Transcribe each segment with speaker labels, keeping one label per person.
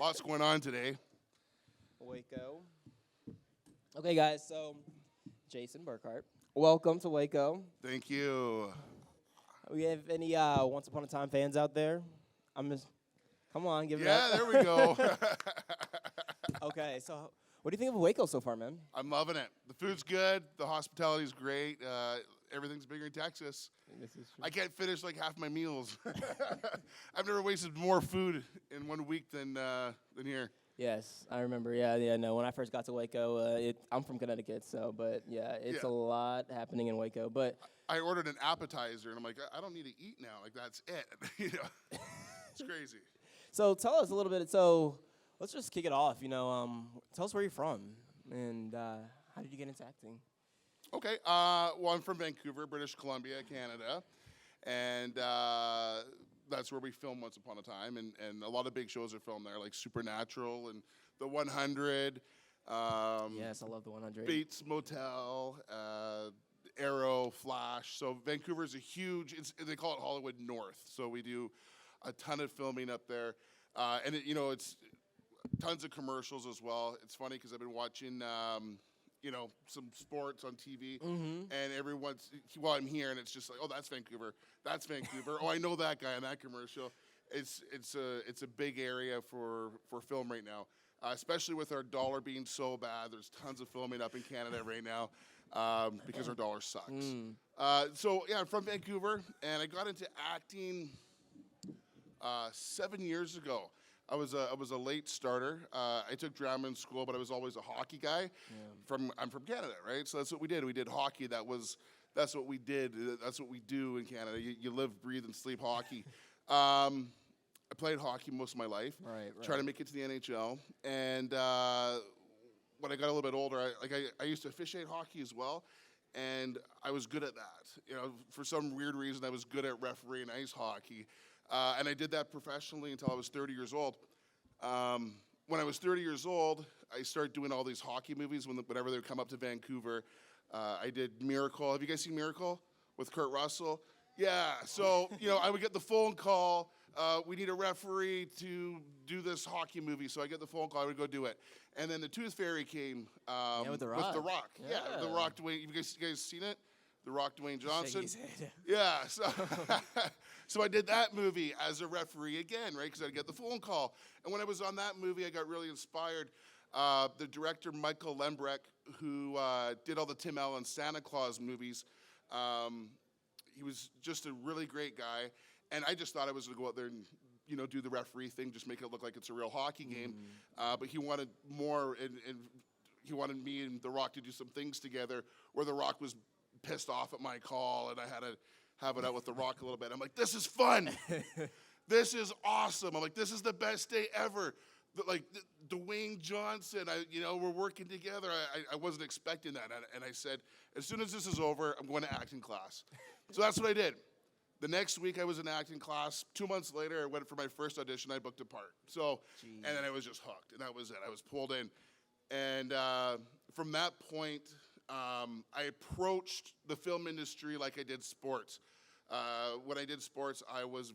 Speaker 1: Lots going on today.
Speaker 2: Waco. Okay, guys, so Jason Burkart. Welcome to Waco.
Speaker 1: Thank you.
Speaker 2: We have any Once Upon a Time fans out there? Come on, give it
Speaker 1: Yeah,
Speaker 2: up.
Speaker 1: there we go.
Speaker 2: Okay, so what do you think of Waco so far, man?
Speaker 1: I'm loving it. The food's good. The hospitality's great. Everything's bigger in Texas.
Speaker 2: This is true.
Speaker 1: I can't finish like half my meals. I've never wasted more food in 1 week than here.
Speaker 2: Yes, I remember. Yeah. No, when I first got to Waco, I'm from Connecticut, but it's a lot happening in Waco. But
Speaker 1: I ordered an appetizer, and I'm like, I don't need to eat now. Like, that's it. It's crazy.
Speaker 2: so tell us a little bit. So let's just kick it off. Tell us where you're from and how did you get into acting?
Speaker 1: Okay. Well, I'm from Vancouver, British Columbia, Canada, and that's where we filmed Once Upon a Time, and a lot of big shows are filmed there, like Supernatural and The 100.
Speaker 2: Yes, I love The 100.
Speaker 1: Bates Motel, Arrow, Flash. So Vancouver's a huge. They call it Hollywood North. So we do a ton of filming up there, and it's tons of commercials as well. It's funny because I've been watching. Some sports on TV, and everyone's, I'm here, and it's just like, oh, that's Vancouver. Oh, I know that guy in that commercial. It's a big area for film right now, especially with our dollar being so bad. There's tons of filming up in Canada right now because our dollar sucks. I'm from Vancouver, and I got into acting 7 years ago. I was a late starter. I took drama in school, but I was always a hockey guy. Yeah. I'm from Canada, right? So that's what we did. We did hockey. That's what we did. That's what we do in Canada. You live, breathe, and sleep hockey. I played hockey most of my life.
Speaker 2: Right.
Speaker 1: Trying to make it to the NHL. And when I got a little bit older, I used to officiate hockey as well, and I was good at that. For some weird reason, I was good at refereeing ice hockey. And I did that professionally until I was 30 years old. When I was 30 years old, I started doing all these hockey movies whenever they would come up to Vancouver. I did Miracle. Have you guys seen Miracle with Kurt Russell? Yeah. So, I would get the phone call. We need a referee to do this hockey movie. So I get the phone call. I would go do it. And then the Tooth Fairy came
Speaker 2: with The Rock.
Speaker 1: With The Rock. Yeah, The Rock. Dwayne. You guys seen it? The Rock, Dwayne Johnson. Yeah, so I did that movie as a referee again, right? Because I'd get the phone call. And when I was on that movie, I got really inspired. The director, Michael Lembrecht, who did all the Tim Allen Santa Claus movies, he was just a really great guy. And I just thought I was going to go out there and, do the referee thing, just make it look like it's a real hockey game. But he wanted more, and he wanted me and The Rock to do some things together where The Rock was pissed off at my call, and I had to have it out with The Rock a little bit. I'm like, this is fun. This is awesome. I'm like, this is the best day ever. Dwayne Johnson, we're working together. I wasn't expecting that. And I said, as soon as this is over, I'm going to acting class. So that's what I did. The next week, I was in acting class. 2 months later, I went for my first audition. I booked a part. And then I was just hooked, and that was it. I was pulled in. And from that point, I approached the film industry like I did sports. When I did sports, I was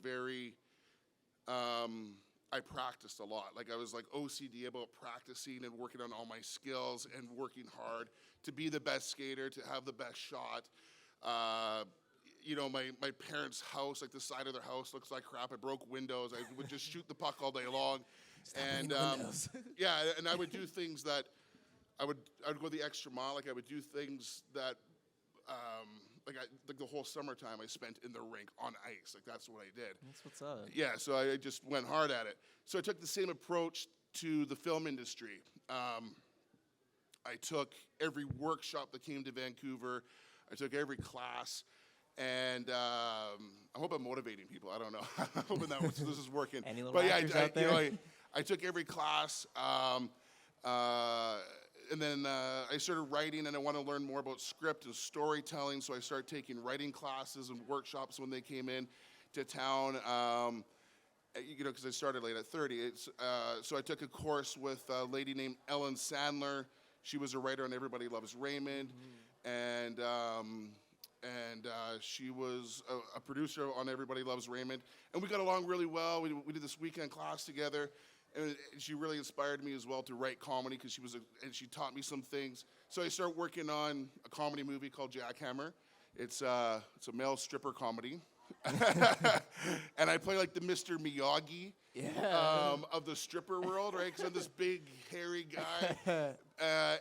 Speaker 1: I practiced a lot. I was OCD about practicing and working on all my skills and working hard to be the best skater, to have the best shot. My parents' house, the side of their house looks like crap. I broke windows. I would just shoot the puck all day long. And and I would do things that I would go the extra mile. I would do things that, the whole summertime I spent in the rink on ice. That's what I did.
Speaker 2: That's what's up.
Speaker 1: Yeah, so I just went hard at it. So I took the same approach to the film industry. I took every workshop that came to Vancouver. I took every class. And I hope I'm motivating people. I don't know. I'm hoping that this is working.
Speaker 2: Any little actors out there?
Speaker 1: I took every class. And then I started writing, and I want to learn more about script and storytelling, so I started taking writing classes and workshops when they came in to town, because I started late at 30. So I took a course with a lady named Ellen Sandler. She was a writer on Everybody Loves Raymond, and she was a producer on Everybody Loves Raymond. And we got along really well. We did this weekend class together. And she really inspired me as well to write comedy because and she taught me some things. So I started working on a comedy movie called Jackhammer. It's a male stripper comedy. And I play like the Mr. Miyagi of the stripper world, right? Because I'm this big, hairy guy. Yeah,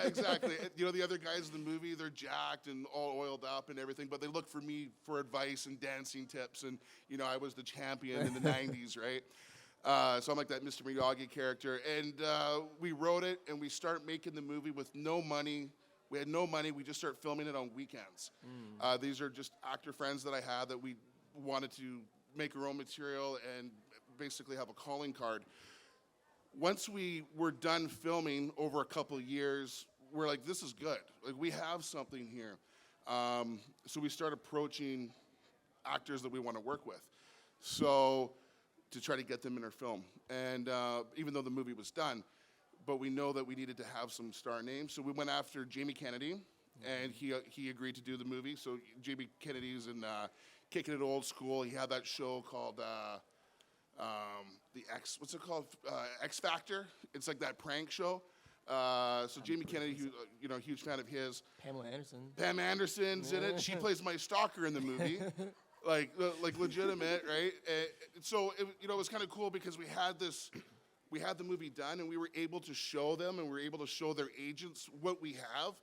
Speaker 1: exactly. The other guys in the movie, they're jacked and all oiled up and everything, but they look for me for advice and dancing tips. And, I was the champion in the 90s, right? So I'm like that Mr. Miyagi character. And we wrote it, and we start making the movie with no money. We had no money. We just started filming it on weekends. These are just actor friends that I had that we wanted to make our own material and basically have a calling card. Once we were done filming over a couple of years, we're like, this is good. Like, we have something here. So we start approaching actors that we want to work with. So to try to get them in our film. And even though the movie was done, but we know that we needed to have some star names. So we went after Jamie Kennedy, and he agreed to do the movie. So Jamie Kennedy's in Kicking It Old School. He had that show called what's it called? X Factor. It's like that prank show. So Jamie Kennedy, huge fan of his.
Speaker 2: Pamela Anderson.
Speaker 1: Pam Anderson's in it. She plays my stalker in the movie. like legitimate, right? So it was kind of cool because we had the movie done, and we were able to show them, and we were able to show their agents what we have,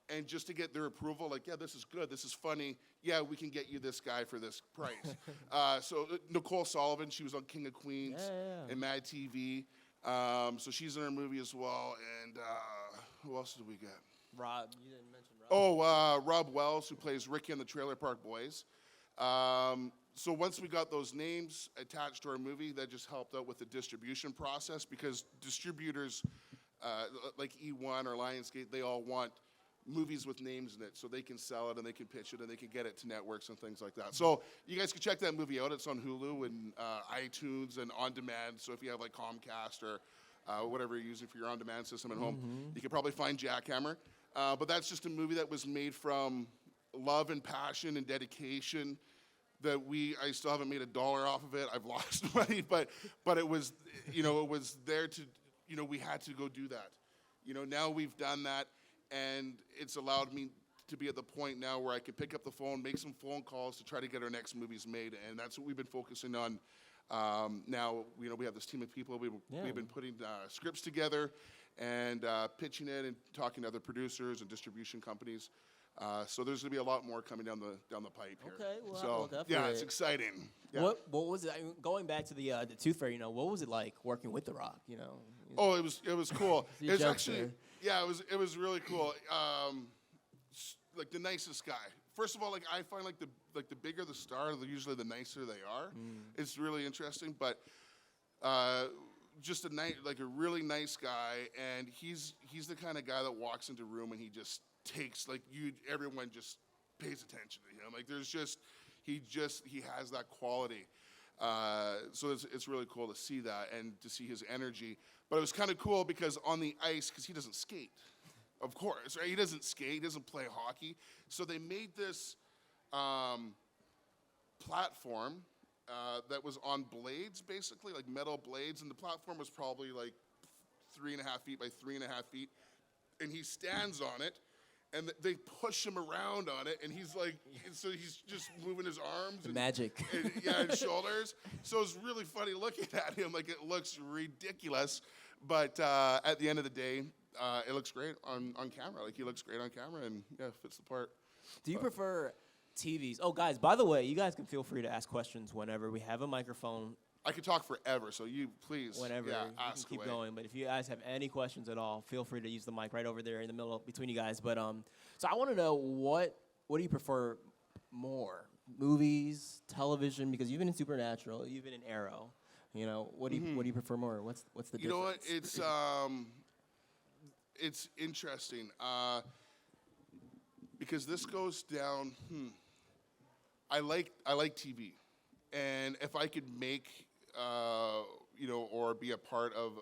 Speaker 1: and just to get their approval, like, yeah, this is good, this is funny, yeah, we can get you this guy for this price. So Nicole Sullivan, she was on King of Queens and Mad TV, so she's in our movie as well, and who else did we get?
Speaker 2: Robb, you didn't mention Robb.
Speaker 1: Oh, Robb Wells, who plays Ricky in the Trailer Park Boys. So once we got those names attached to our movie, that just helped out with the distribution process because distributors like eOne or Lionsgate, they all want movies with names in it so they can sell it and they can pitch it and they can get it to networks and things like that. So you guys can check that movie out. It's on Hulu and iTunes and on demand. So if you have like Comcast or whatever you're using for your on-demand system at home, you can probably find Jackhammer. But that's just a movie that was made from love and passion and dedication that I still haven't made $1 off of it. I've lost money, but it was, it was there to, we had to go do that. Now we've done that, and it's allowed me to be at the point now where I can pick up the phone, make some phone calls to try to get our next movies made, and that's what we've been focusing on. Now, we have this team of people. We've been putting scripts together and pitching it and talking to other producers and distribution companies. So there's going to be a lot more coming down the pipe here.
Speaker 2: Okay, well,
Speaker 1: so
Speaker 2: definitely.
Speaker 1: yeah, it's exciting. Yeah.
Speaker 2: What was it? I mean, going back to the Tooth Fairy, what was it like working with The Rock?
Speaker 1: Oh, it was cool.
Speaker 2: It was actually,
Speaker 1: it was really cool. Like the nicest guy. First of all, like I find like the bigger the star, usually the nicer they are. It's really interesting, but just a really nice guy, and he's the kind of guy that walks into a room and he just takes everyone just pays attention to him. Like he has that quality. So it's really cool to see that and to see his energy. But it was kind of cool because on the ice, because he doesn't skate, of course, right? He doesn't skate, he doesn't play hockey. So they made this platform that was on blades, basically, like metal blades, and the platform was probably like 3.5 feet by 3.5 feet, and he stands on it. And they push him around on it, and he's like, so he's just moving his arms.
Speaker 2: Magic.
Speaker 1: And shoulders. So it's really funny looking at him. Like, it looks ridiculous. But at the end of the day, it looks great on camera. Like, he looks great on camera, and, fits the part.
Speaker 2: Do you prefer TVs? Oh, guys, by the way, you guys can feel free to ask questions whenever. We have a microphone.
Speaker 1: I could talk forever, so you please
Speaker 2: whenever
Speaker 1: ask
Speaker 2: keep
Speaker 1: away.
Speaker 2: going. But if you guys have any questions at all, feel free to use the mic right over there in the middle between you guys. But so I want to know what do you prefer more, movies, television? Because you've been in Supernatural, you've been in Arrow. What do you prefer more? What's the difference?
Speaker 1: You know what? It's interesting because this goes down. I like TV, and if I could make or be a part of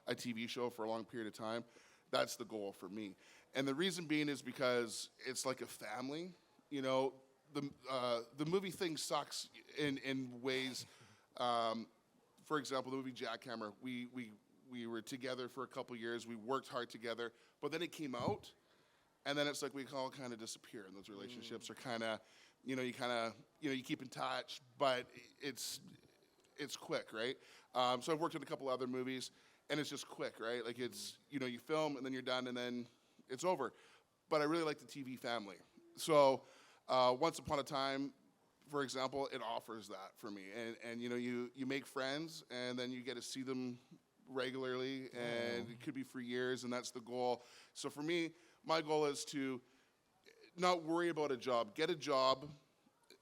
Speaker 1: a TV show for a long period of time, that's the goal for me. And the reason being is because it's like a family. The movie thing sucks in ways. for example, the movie Jackhammer, we were together for a couple years. We worked hard together, but then it came out, and then it's like we all kind of disappear, and those relationships are kind of, you keep in touch, but it's quick, right? So I've worked in a couple other movies, and it's just quick, right? Like it's, you film, and then you're done, and then it's over. But I really like the TV family. So Once Upon a Time, for example, it offers that for me. And you make friends, and then you get to see them regularly, and it could be for years, and that's the goal. So for me, my goal is to not worry about a job. Get a job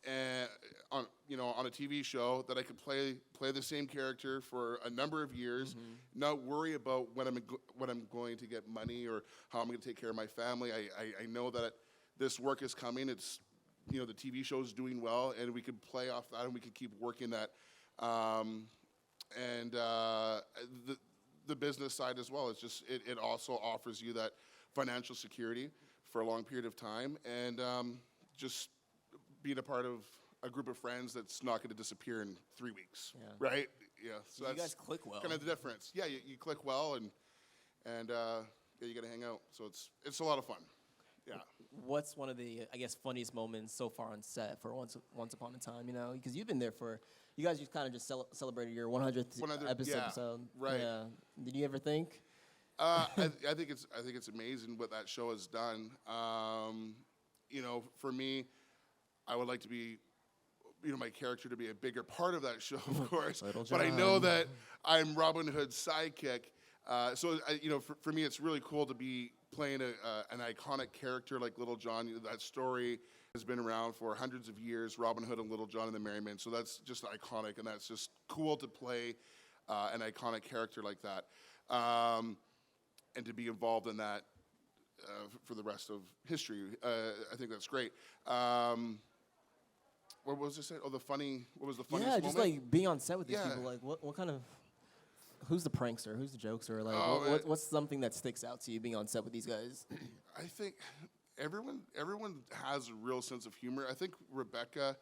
Speaker 1: on a TV show that I could play the same character for a number of years, not worry about when I'm going to get money or how I'm going to take care of my family. I know that this work is coming. It's the TV show is doing well, and we could play off that, and we could keep working that. And the business side as well. It's just it also offers you that financial security for a long period of time, and just being a part of a group of friends that's not going to disappear in 3 weeks, right? Yeah. So
Speaker 2: you guys click well.
Speaker 1: Kind of the difference. Yeah, you click well, and you got to hang out. So it's a lot of fun. Yeah.
Speaker 2: What's one of the, I guess, funniest moments so far on set for Once Upon a Time? Because you've been there you guys just kind of just celebrated your 100th episode.
Speaker 1: Right.
Speaker 2: Yeah. Did you ever think?
Speaker 1: I think it's amazing what that show has done. For me, I would like to be, my character to be a bigger part of that show, of course. But I know that I'm Robin Hood's sidekick. For me, it's really cool to be playing an iconic character like Little John. That story has been around for hundreds of years, Robin Hood and Little John and the Merry Men. So that's just iconic, and that's just cool to play an iconic character like that. And to be involved in that for the rest of history. I think that's great. What was I saying? What was the funniest moment?
Speaker 2: Yeah, just like being on set with these people. Like, what kind of, who's the prankster? Who's the jokester? Like, what's something that sticks out to you being on set with these guys?
Speaker 1: I think everyone has a real sense of humor. I think Rebecca,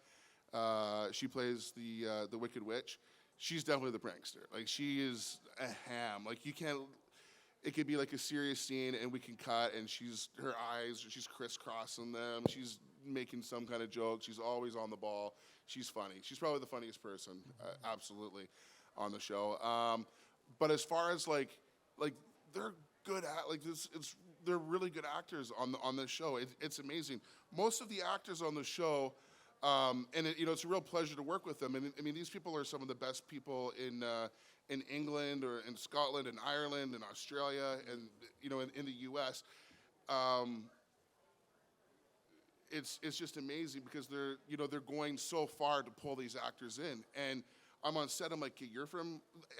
Speaker 1: she plays the Wicked Witch. She's definitely the prankster. Like, she is a ham. Like, you can't. It could be like a serious scene, and we can cut, and she's crisscrossing them. She's making some kind of joke. She's always on the ball. She's funny. She's probably the funniest person, absolutely, on the show. But as far as like they're good at they're really good actors on this show. It's amazing. Most of the actors on the show, and it's a real pleasure to work with them. And I mean, these people are some of the best people in England or in Scotland and Ireland and Australia and in the U.S. It's just amazing because they're going so far to pull these actors in. And I'm on set. I'm like, okay,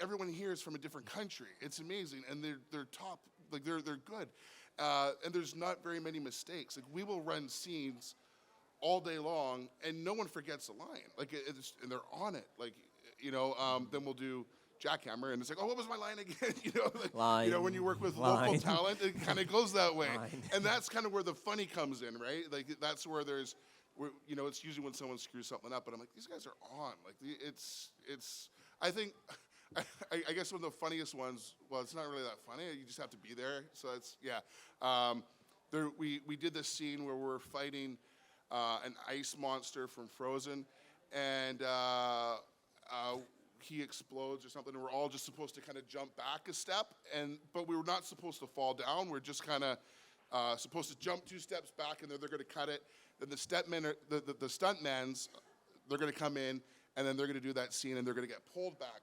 Speaker 1: everyone here is from a different country. It's amazing, and they're top. Like they're good, and there's not very many mistakes. Like we will run scenes all day long, and no one forgets a line. Like and they're on it. Like then we'll do Jackhammer, and it's like, oh, what was my line again?
Speaker 2: Line.
Speaker 1: When you work with local talent, it kind of goes that way. And that's kind of where the funny comes in, right? Like that's where it's usually when someone screws something up, but I'm like, these guys are on. Like it's. I think, I guess one of the funniest ones. Well, it's not really that funny. You just have to be there. So it's we did this scene where we're fighting an ice monster from Frozen, and he explodes or something, and we're all just supposed to kind of jump back a step, but we were not supposed to fall down. We're just kind of supposed to jump 2 steps back, and then they're going to cut it. Then the stuntmans, they're going to come in, and then they're going to do that scene, and they're going to get pulled back.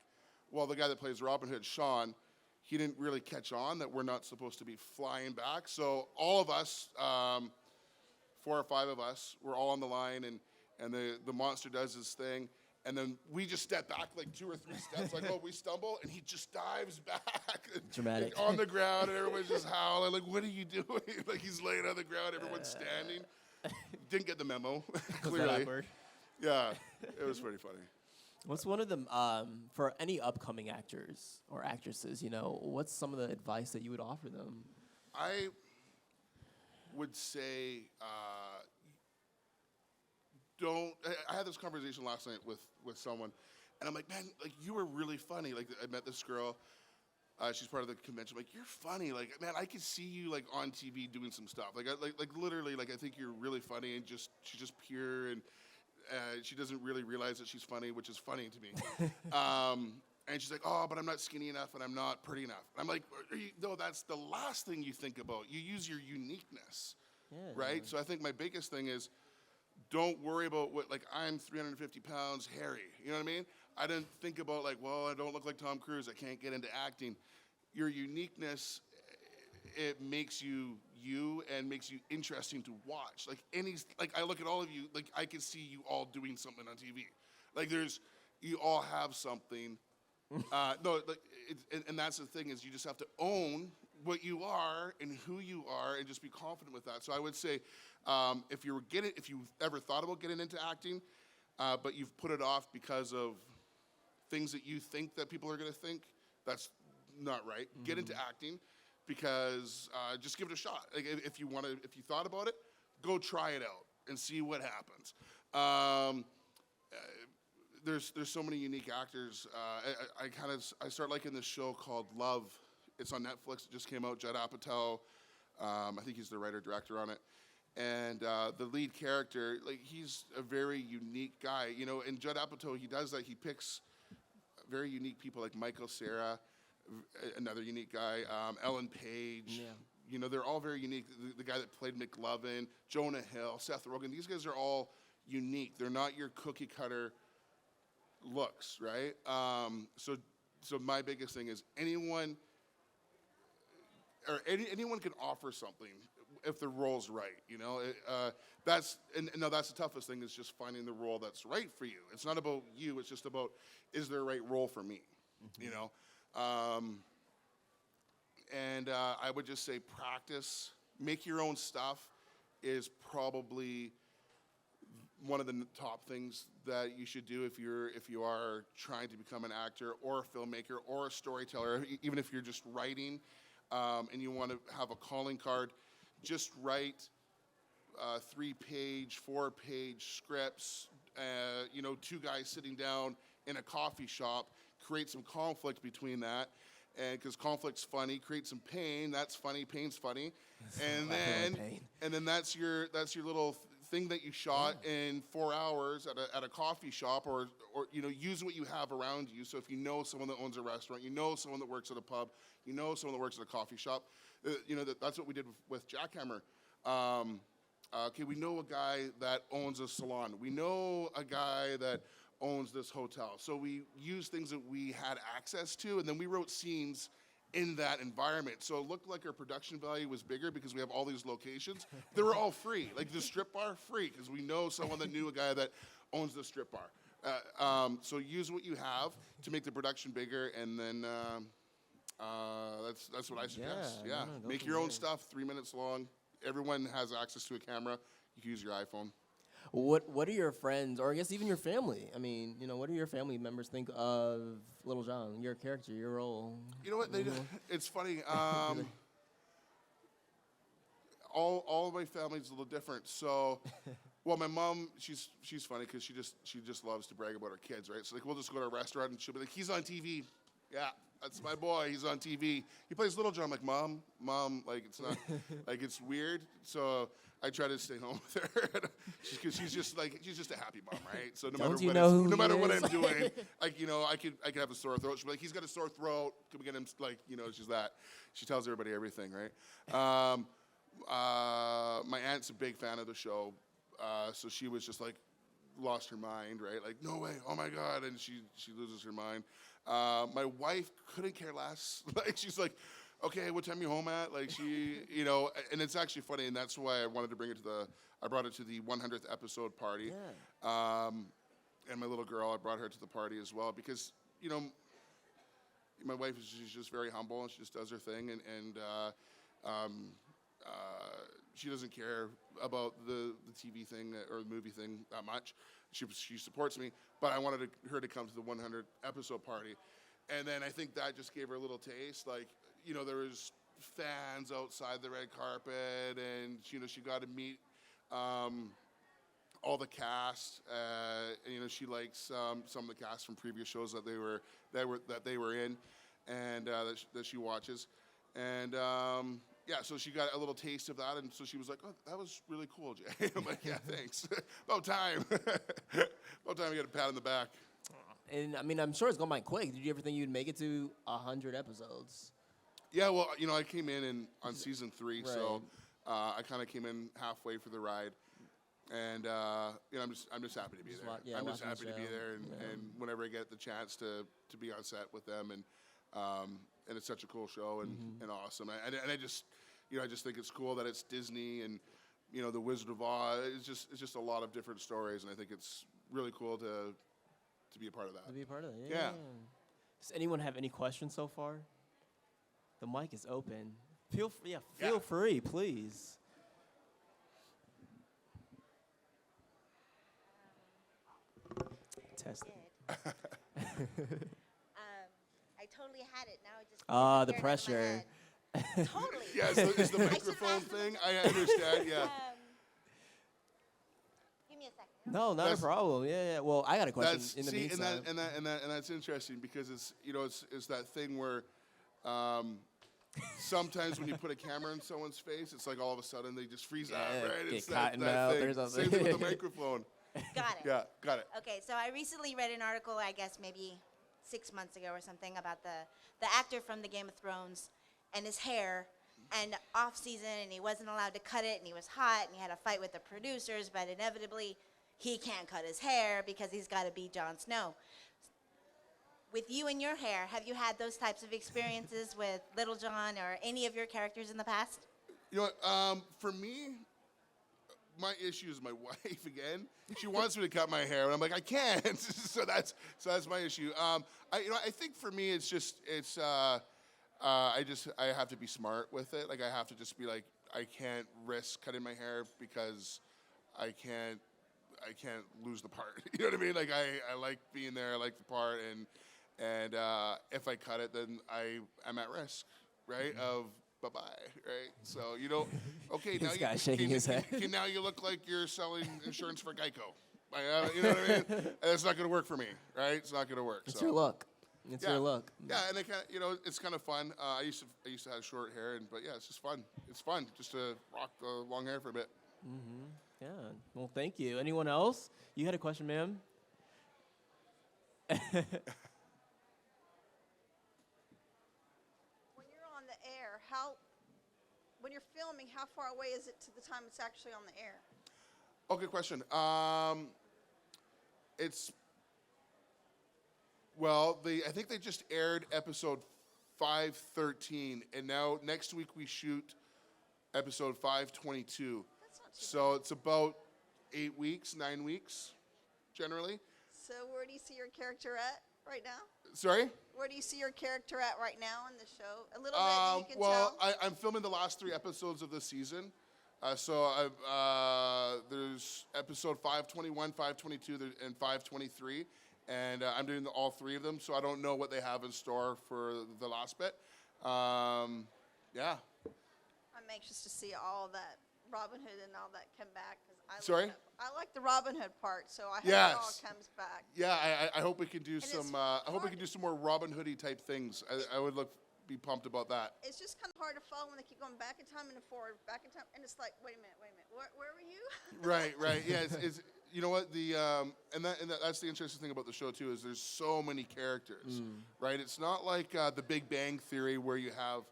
Speaker 1: Well, the guy that plays Robin Hood, Sean, he didn't really catch on that we're not supposed to be flying back. So all of us, 4 or 5 of us, we're all on the line, and the monster does his thing. And then we just step back like 2 or 3 steps, like, oh, we stumble, and he just dives back.
Speaker 2: Dramatic.
Speaker 1: On the ground, and everyone's just howling, like, what are you doing? Like, he's laying on the ground, everyone's standing. Didn't get the memo, clearly. Yeah, it was pretty funny.
Speaker 2: What's one of them, for any upcoming actors or actresses, what's some of the advice that you would offer them?
Speaker 1: I would say, I had this conversation last night with someone. And I'm like, man, like, you were really funny. Like, I met this girl. She's part of the convention. Like, you're funny. Like, man, I could see you, like, on TV doing some stuff. Like, literally, like, I think you're really funny, and she's just pure, and she doesn't really realize that she's funny, which is funny to me. And she's like, oh, but I'm not skinny enough, and I'm not pretty enough. And I'm like, no, that's the last thing you think about. You use your uniqueness, right? So I think my biggest thing is, don't worry about what, like, I'm 350 pounds, hairy. You know what I mean? I didn't think about, like, well, I don't look like Tom Cruise. I can't get into acting. Your uniqueness, it makes you you and makes you interesting to watch. Like I look at all of you, like, I can see you all doing something on TV. Like, you all have something. No, like, and that's the thing, is you just have to own what you are and who you are, and just be confident with that. So I would say, if you've ever thought about getting into acting, but you've put it off because of things that you think that people are going to think, that's not right. Mm-hmm. Get into acting, because just give it a shot. Like, if you thought about it, go try it out and see what happens. There's so many unique actors. I start liking this show called Love. It's on Netflix. It just came out. Judd Apatow, I think he's the writer-director on it. And the lead character, like, he's a very unique guy, you know. And Judd Apatow, he does that. He picks very unique people, like Michael Cera, another unique guy, Ellen Page. Yeah. You know, they're all very unique. The guy that played McLovin, Jonah Hill, Seth Rogen. These guys are all unique. They're not your cookie-cutter looks, right? So my biggest thing is anyone can offer something if the role's right, you know. That's the toughest thing, is just finding the role that's right for you. It's not about you. It's just about, is there a right role for me, you know? And I would just say practice, make your own stuff is probably one of the top things that you should do if you are trying to become an actor or a filmmaker or a storyteller, even if you're just writing, and you want to have a calling card. Just write 3-page, 4-page scripts, you know, 2 guys sitting down in a coffee shop, create some conflict between that, and because conflict's funny, create some pain. That's funny, pain's funny, and then that's your little thing that you shot in 4 hours at a coffee shop, or you know, use what you have around you. So if you know someone that owns a restaurant, you know someone that works at a pub, you know someone that works at a coffee shop, you know, that's what we did with Jackhammer. Okay, we know a guy that owns a salon. We know a guy that owns this hotel. So we used things that we had access to, and then we wrote scenes in that environment. So it looked like our production value was bigger because we have all these locations. They were all free. Like the strip bar, free, because we know someone that knew a guy that owns the strip bar. So use what you have to make the production bigger, and then that's what I suggest. Yeah, make your own stuff, 3 minutes long. Everyone has access to a camera. You can use your iPhone.
Speaker 2: What do your friends, or I guess even your family, I mean, you know, what do your family members think of Little John, your character, your role?
Speaker 1: You know what? It's funny. All of my family's a little different. So, well, my mom, she's funny because she just loves to brag about her kids, right? So, like, we'll just go to a restaurant and she'll be like, he's on TV. Yeah, that's my boy. He's on TV. He plays Little John. I'm like, Mom, like, it's not, like, it's weird. So I try to stay home with her because she's just a happy mom, right? So no matter what I'm doing, like, you know, I could have a sore throat. She'll be like, he's got a sore throat. Can we get him, like, you know, she's that. She tells everybody everything, right? My aunt's a big fan of the show, so she was just like, lost her mind, right? Like, no way, oh my God, and she loses her mind. My wife couldn't care less. Like, she's like, okay, what time are you home at? Like, she, you know, and it's actually funny, and that's why I wanted to bring it I brought it to the 100th episode party. Yeah. And my little girl, I brought her to the party as well, because, you know, my wife she's just very humble, and she just does her thing, and she doesn't care about the TV thing or the movie thing that much. She supports me, but I wanted her to come to the 100th episode party. And then I think that just gave her a little taste. Like, you know, there was fans outside the red carpet, and, you know, she got to meet all all the cast. And, you know, she likes some of the cast from previous shows that they were in, and that she watches. And yeah, so she got a little taste of that, and so she was like, "Oh, that was really cool, Jay." I'm like, "Yeah, thanks. About time. About time to get a pat on the back."
Speaker 2: And I mean, I'm sure it's going by quick. Did you ever think you'd make it to 100 episodes?
Speaker 1: Yeah, well, you know, I came in on season 3,
Speaker 2: Right.
Speaker 1: so I kind of came in halfway for the ride, and you know, I'm just happy to be there. I'm just happy to be there, and whenever I get the chance to be on set with them, and it's such a cool show and awesome, and I just, you know, I just think it's cool that it's Disney, and you know, the Wizard of Oz. It's just a lot of different stories, and I think it's really cool to be a part of that.
Speaker 2: To be a part of it,
Speaker 1: Yeah.
Speaker 2: Does anyone have any questions so far? The mic is open. Feel free, please. Test it.
Speaker 3: I totally had it. Now it just
Speaker 2: The
Speaker 3: disappeared out of my
Speaker 2: pressure.
Speaker 3: head. Totally.
Speaker 1: Yeah, so it's the microphone thing. I understand. Yeah.
Speaker 3: Give me a second.
Speaker 2: No, not a problem. Yeah. Well, I got a question in the meantime.
Speaker 1: And that's interesting because it's, you know, it's that thing where sometimes when you put a camera in someone's face, it's like all of a sudden they just freeze out, right?
Speaker 2: Get
Speaker 1: It's
Speaker 2: cotton
Speaker 1: that
Speaker 2: mouth
Speaker 1: thing.
Speaker 2: or something.
Speaker 1: Same thing with the microphone.
Speaker 3: Got it.
Speaker 1: Yeah, got it.
Speaker 3: Okay, so I recently read an article, I guess maybe 6 months ago or something, about the actor from the Game of Thrones and his hair, and off season, and he wasn't allowed to cut it, and he was hot, and he had a fight with the producers, but inevitably he can't cut his hair because he's got to be Jon Snow. With you and your hair, have you had those types of experiences with Little John or any of your characters in the past?
Speaker 1: You know what, for me, my issue is my wife again. She wants me to cut my hair, and I'm like, I can't. so that's my issue. I think for me, it's just I have to be smart with it. Like, I have to just be like, I can't risk cutting my hair because I can't lose the part. You know what I mean? Like, I like being there. I like the part, and if I cut it, then I'm at risk, right? Of bye-bye, right? So, you know, okay, now
Speaker 2: This guy's shaking his head.
Speaker 1: Now you look like you're selling insurance for Geico. You know what I mean? And it's not going to work for me, right? It's not going to work.
Speaker 2: It's
Speaker 1: so.
Speaker 2: your luck. It's your luck.
Speaker 1: Yeah, and you know, it's kind of fun. I used to have short hair, but yeah, it's just fun. It's fun just to rock the long hair for a bit.
Speaker 2: Yeah. Well, thank you. Anyone else? You had a question, ma'am?
Speaker 4: When you're on the air, when you're filming, how far away is it to the time it's actually on the air?
Speaker 1: Oh, good question. I think they just aired episode 513, and now next week we shoot episode 522.
Speaker 4: That's not too
Speaker 1: So it's about 9 weeks, generally.
Speaker 4: bad. So where do you see your character at right now?
Speaker 1: Sorry?
Speaker 4: Where do you see your character at right now in the show? A little bit, you can tell.
Speaker 1: I'm filming the last 3 episodes of this season. There's episode 521, 522, and 523, and I'm doing all 3 of them, so I don't know what they have in store for the last bit. Yeah.
Speaker 4: I'm anxious to see all that Robin Hood and all that come back.
Speaker 1: Sorry?
Speaker 4: I like the Robin Hood part, so I hope
Speaker 1: Yes.
Speaker 4: it all comes back.
Speaker 1: Yeah, I hope we can do
Speaker 4: it's
Speaker 1: some. I hope we can do some more Robin Hoodie type things. I would be pumped about that.
Speaker 4: It's just kind of hard to follow when they keep going back in time and forward, back in time, and it's like, wait a minute, where were you?
Speaker 1: Right. Yeah, it's you know what that's the interesting thing about the show too, is there's so many characters, right? It's not like the Big Bang Theory where you have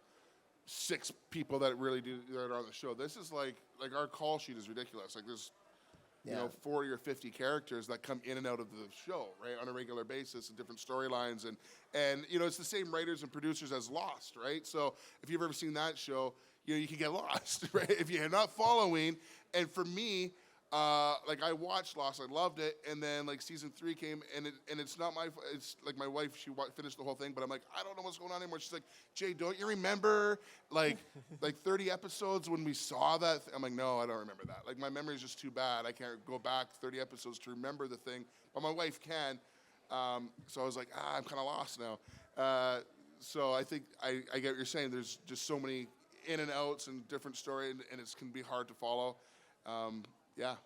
Speaker 1: 6 people that really that are on the show. This is like our call sheet is ridiculous. Like there's you know 40 or 50 characters that come in and out of the show, right, on a regular basis, and different storylines, and you know it's the same writers and producers as Lost, right? So if you've ever seen that show, you know you can get lost, right, if you're not following. And for me, like I watched Lost, I loved it, and then like season 3 came, and it's not it's like my wife, she finished the whole thing, but I'm like, I don't know what's going on anymore. She's like, Jay, don't you remember like 30 episodes when we saw that? I'm like, no, I don't remember that. Like my memory is just too bad. I can't go back 30 episodes to remember the thing, but my wife can. So I was like, I'm kind of lost now. So I think I get what you're saying. There's just so many in and outs and different story, and it can be hard to follow. Yeah.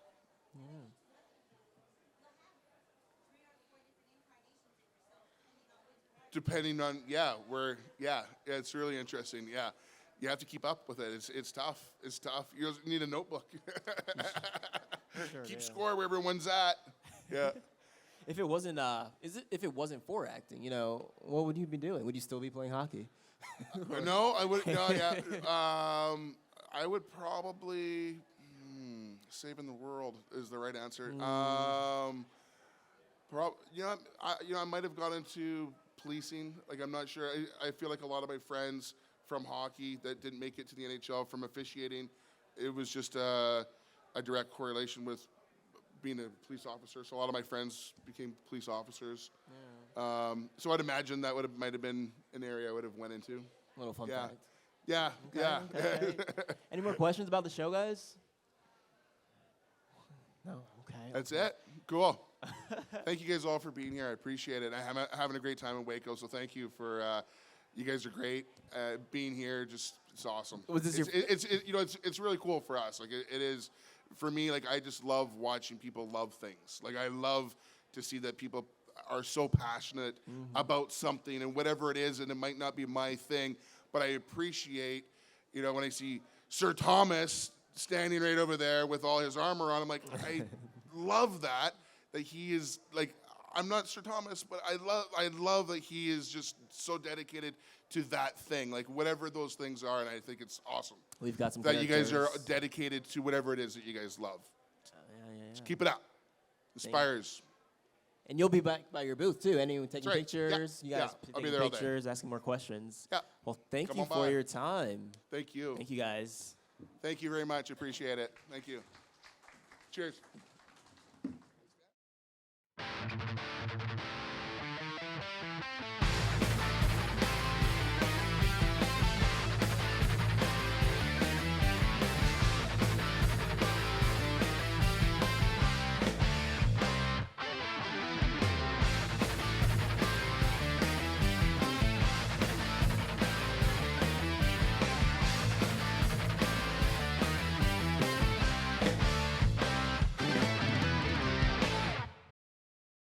Speaker 1: depending on it's really interesting. Yeah, you have to keep up with it. It's tough. It's tough. You need a notebook. Keep score where everyone's at. Yeah.
Speaker 2: If it wasn't, if it wasn't for acting, you know, what would you be doing? Would you still be playing hockey?
Speaker 1: No, I would. No, yeah. I would probably saving the world is the right answer. I might have got into policing. Like, I'm not sure. I feel like a lot of my friends from hockey that didn't make it to the NHL from officiating, it was just a direct correlation with being a police officer. So a lot of my friends became police officers. Yeah. So I'd imagine that might have been an area I would have went into.
Speaker 2: A little fun fact.
Speaker 1: Yeah,
Speaker 2: Okay,
Speaker 1: yeah.
Speaker 2: okay. Any more questions about the show, guys? No. Okay.
Speaker 1: That's it. Cool. Thank you guys all for being here. I appreciate it. I'm having a great time in Waco, so thank you for. You guys are great. Being here, it's awesome.
Speaker 2: Was this
Speaker 1: it's really cool for us. Like it is for me. Like I just love watching people love things. Like I love to see that people are so passionate about something and whatever it is, and it might not be my thing, but I appreciate, when I see Sir Thomas standing right over there with all his armor on. I'm like, I love that he is like, I'm not Sir Thomas, but I love that he is just so dedicated to that thing, like whatever those things are, and I think it's awesome.
Speaker 2: We've got some
Speaker 1: that
Speaker 2: characters.
Speaker 1: You guys are dedicated to whatever it is that you guys love.
Speaker 2: Yeah.
Speaker 1: Just keep it up. Inspires.
Speaker 2: And you'll be back by your booth too. Anyone taking pictures?
Speaker 1: Yeah.
Speaker 2: You guys
Speaker 1: I'll be
Speaker 2: taking
Speaker 1: there all day.
Speaker 2: pictures, asking more questions.
Speaker 1: Yeah.
Speaker 2: Well, thank
Speaker 1: Come
Speaker 2: you
Speaker 1: on
Speaker 2: for
Speaker 1: by.
Speaker 2: your time.
Speaker 1: Thank you.
Speaker 2: Thank you guys.
Speaker 1: Thank you very much. Appreciate it. Thank you. Cheers.